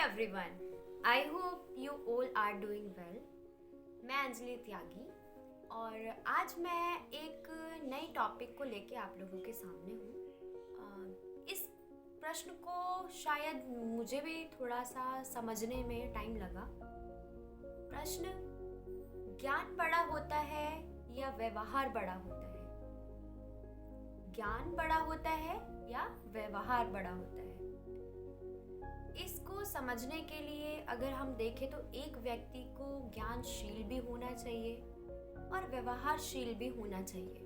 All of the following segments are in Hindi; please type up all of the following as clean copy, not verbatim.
everyone, I hope you all are doing well. मैं अंजलि त्यागी और आज मैं एक नई टॉपिक को लेके आप लोगों के सामने हूँ। इस प्रश्न को शायद मुझे भी थोड़ा सा समझने में टाइम लगा। प्रश्न, ज्ञान बड़ा होता है या व्यवहार बड़ा होता है? ज्ञान बड़ा होता है या व्यवहार बड़ा होता है? इसको समझने के लिए अगर हम देखें तो एक व्यक्ति को ज्ञानशील भी होना चाहिए और व्यवहारशील भी होना चाहिए।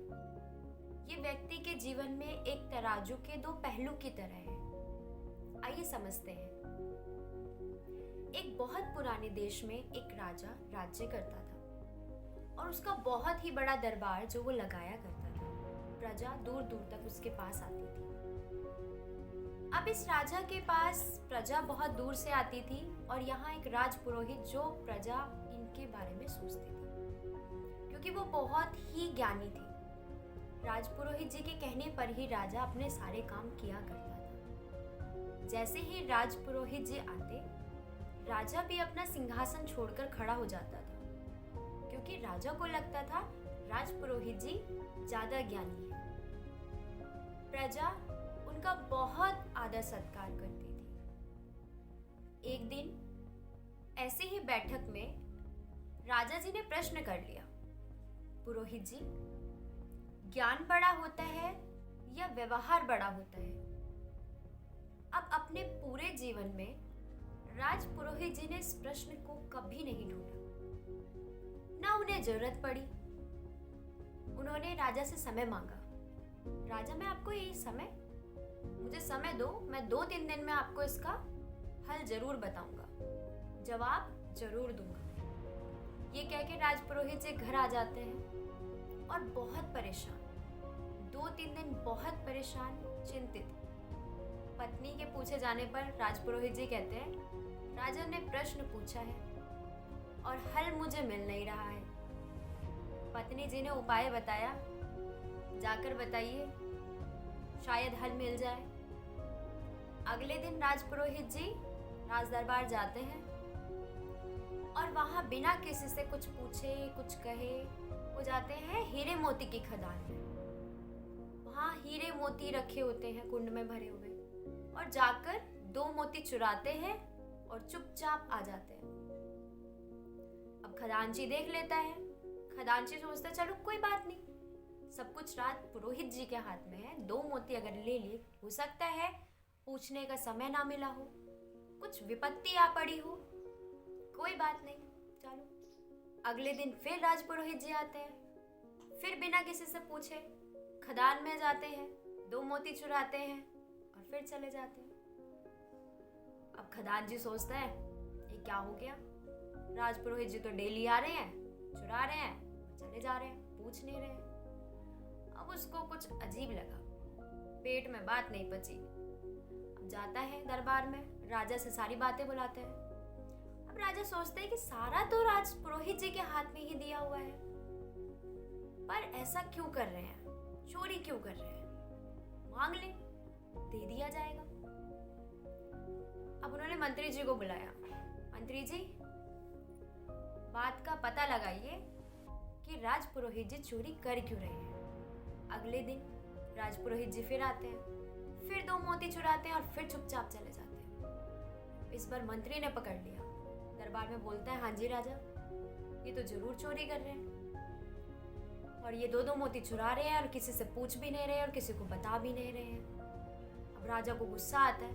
ये व्यक्ति के जीवन में एक तराजू के दो पहलू की तरह है। आइए समझते हैं। एक बहुत पुराने देश में एक राजा राज्य करता था और उसका बहुत ही बड़ा दरबार जो वो लगाया करता था। प्रजा दूर दूर तक उसके पास आती थी। अब इस राजा के पास प्रजा बहुत दूर से आती थी और यहाँ एक राजपुरोहित जो प्रजा इनके बारे में सोचती थी, क्योंकि वो बहुत ही ज्ञानी थे। राजपुरोहित जी के कहने पर ही राजा अपने सारे काम किया करता था। जैसे ही राजपुरोहित जी आते, राजा भी अपना सिंहासन छोड़कर खड़ा हो जाता था, क्योंकि राजा को लगता था राजपुरोहित जी ज्यादा ज्ञानी है। प्रजा उनका बहुत आदर सत्कार करती थी। एक दिन ऐसे ही बैठक में राजा जी ने प्रश्न कर लिया, पुरोहित जी, ज्ञान बड़ा होता है या व्यवहार बड़ा होता है? अब अपने पूरे जीवन में राजपुरोहित जी ने इस प्रश्न को कभी नहीं ढूंढा, ना उन्हें जरूरत पड़ी। उन्होंने राजा से समय मांगा। राजा, मैं आपको मुझे समय दो, मैं 2-3 दिन में आपको इसका हल जरूर बताऊंगा, जवाब जरूर दूंगा। ये कह के राजपुरोहित जी घर आ जाते हैं और बहुत परेशान, 2-3 दिन बहुत परेशान, चिंतित। पत्नी के पूछे जाने पर राजपुरोहित जी कहते हैं, राजा ने प्रश्न पूछा है और हल मुझे मिल नहीं रहा है। पत्नी जी ने उपाय बताया, जाकर बताइए, शायद हल मिल जाए। अगले दिन राजपुरोहित जी राज दरबार जाते हैं और वहां बिना किसी से कुछ पूछे कुछ कहे वो जाते हैं हीरे मोती की खदान में। वहां हीरे मोती रखे होते हैं कुंड में भरे हुए, और जाकर 2 मोती चुराते हैं और चुपचाप आ जाते हैं। अब खजांची देख लेता है। खजांची सोचता है, चलो कोई बात नहीं, सब कुछ राजपुरोहित जी के हाथ में है, 2 मोती अगर ले लिए, हो सकता है पूछने का समय ना मिला हो, कुछ विपत्ति आ पड़ी हो, कोई बात नहीं, चलो। अगले दिन फिर राजपुरोहित जी आते हैं, फिर बिना किसी से पूछे खदान में जाते हैं, 2 मोती चुराते हैं और फिर चले जाते हैं। अब खदान जी सोचता है, ये क्या हो गया? राजपुरोहित जी तो डेली आ रहे हैं, चुरा रहे हैं, चले जा रहे हैं, पूछ नहीं रहे हैं। अब उसको कुछ अजीब लगा, पेट में बात नहीं पची। अब जाता है दरबार में, राजा से सारी बातें बुलाते हैं। अब राजा सोचते हैं कि सारा तो राजपुरोहित जी के हाथ में ही दिया हुआ है, पर ऐसा क्यों कर रहे हैं, चोरी क्यों कर रहे हैं? मांग ले, दे दिया जाएगा। अब उन्होंने मंत्री जी को बुलाया। मंत्री जी, बात का पता लगाइए कि राजपुरोहित जी चोरी कर क्यों रहे हैं। अगले दिन राजपुरोहित जी फिर आते हैं, फिर 2 मोती चुराते हैं और फिर चुपचाप चले जाते हैं। इस बार मंत्री ने पकड़ लिया। दरबार में बोलता है, हाँ जी राजा, ये तो जरूर चोरी कर रहे हैं और ये 2-2 मोती चुरा रहे हैं और किसी से पूछ भी नहीं रहे और किसी को बता भी नहीं रहे हैं। अब राजा को गुस्सा आता है।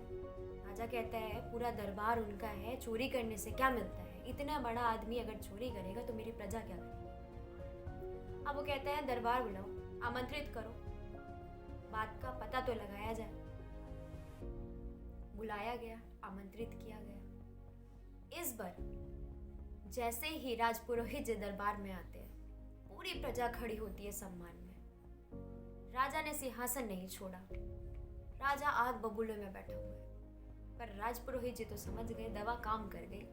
राजा कहता है, पूरा दरबार उनका है, चोरी करने से क्या मिलता है? इतना बड़ा आदमी अगर चोरी करेगा तो मेरी प्रजा क्या करेगी? अब वो कहता है, दरबार बुलाओ, आमंत्रित करो, बात का पता तो लगाया जाए। बुलाया गया, आमंत्रित किया गया। इस बार जैसे ही राजपुरोहित जी दरबार में आते हैं, पूरी प्रजा खड़ी होती है सम्मान में। राजा ने सिंहासन नहीं छोड़ा, राजा आग बबूले में बैठा हुआ है, पर राजपुरोहित जी तो समझ गए दवा काम कर गई।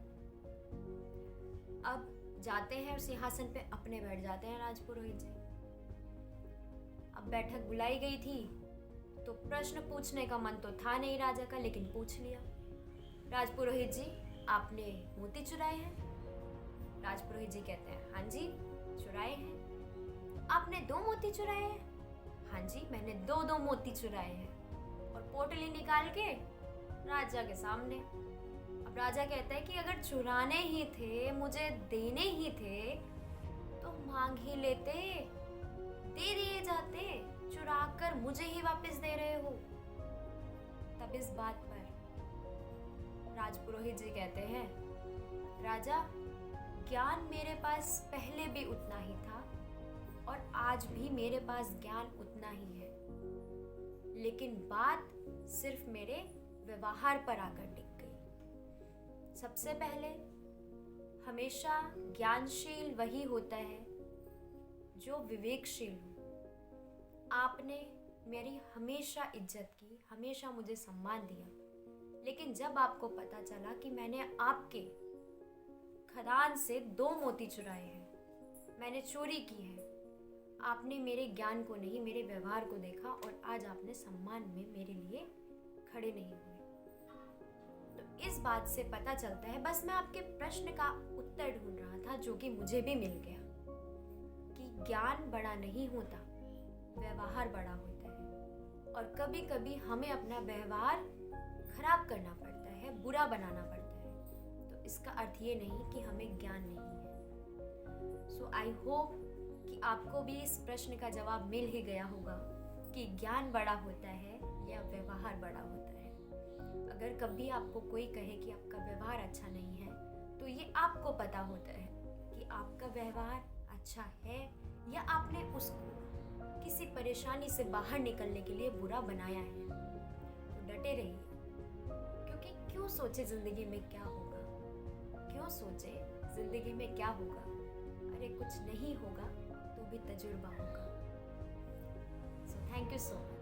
अब जाते हैं और सिंहासन पे अपने बैठ जाते हैं राजपुरोहित जी। अब बैठक बुलाई गई थी तो प्रश्न पूछने का मन तो था नहीं राजा का, लेकिन पूछ लिया। राजपुरोहित जी, आपने मोती चुराए हैं? राजपुरोहित जी कहते हैं, हाँ जी, चुराए हैं। आपने 2 मोती चुराए हैं? हाँ जी, मैंने 2 मोती चुराए हैं। और पोटली निकाल के राजा के सामने। अब राजा कहता है कि अगर चुराने ही थे, मुझे देने ही थे, तो मांग ही लेते, दे दिए जाते। चुरा कर मुझे ही वापस दे रहे हो। तब इस बात पर राजपुरोहित जी कहते हैं, राजा, ज्ञान मेरे पास पहले भी उतना ही था और आज भी मेरे पास ज्ञान उतना ही है, लेकिन बात सिर्फ मेरे व्यवहार पर आकर टिक गई। सबसे पहले हमेशा ज्ञानशील वही होता है जो विवेकशील हो। आपने मेरी हमेशा इज्जत की, हमेशा मुझे सम्मान दिया, लेकिन जब आपको पता चला कि मैंने आपके खदान से 2 मोती चुराए हैं, मैंने चोरी की है, आपने मेरे ज्ञान को नहीं, मेरे व्यवहार को देखा और आज आपने सम्मान में मेरे लिए खड़े नहीं हुए। तो इस बात से पता चलता है, बस मैं आपके प्रश्न का उत्तर ढूंढ रहा था जो कि मुझे भी मिल गया, कि ज्ञान बड़ा नहीं होता, व्यवहार बड़ा होता है। और कभी कभी हमें अपना व्यवहार खराब करना पड़ता है, बुरा बनाना पड़ता है। तो इसका अर्थ ये नहीं कि हमें ज्ञान नहीं है। सो आई होप कि आपको भी इस प्रश्न का जवाब मिल ही गया होगा कि ज्ञान बड़ा होता है या व्यवहार बड़ा होता है। अगर कभी आपको कोई कहे कि आपका व्यवहार अच्छा नहीं है, तो ये आपको पता होता है कि आपका व्यवहार अच्छा है या आपने उसको किसी परेशानी से बाहर निकलने के लिए बुरा बनाया है। तो डटे रहिए, क्योंकि क्यों सोचे जिंदगी में क्या होगा, क्यों सोचे जिंदगी में क्या होगा, अरे कुछ नहीं होगा तो भी तजुर्बा होगा। So thank you so much.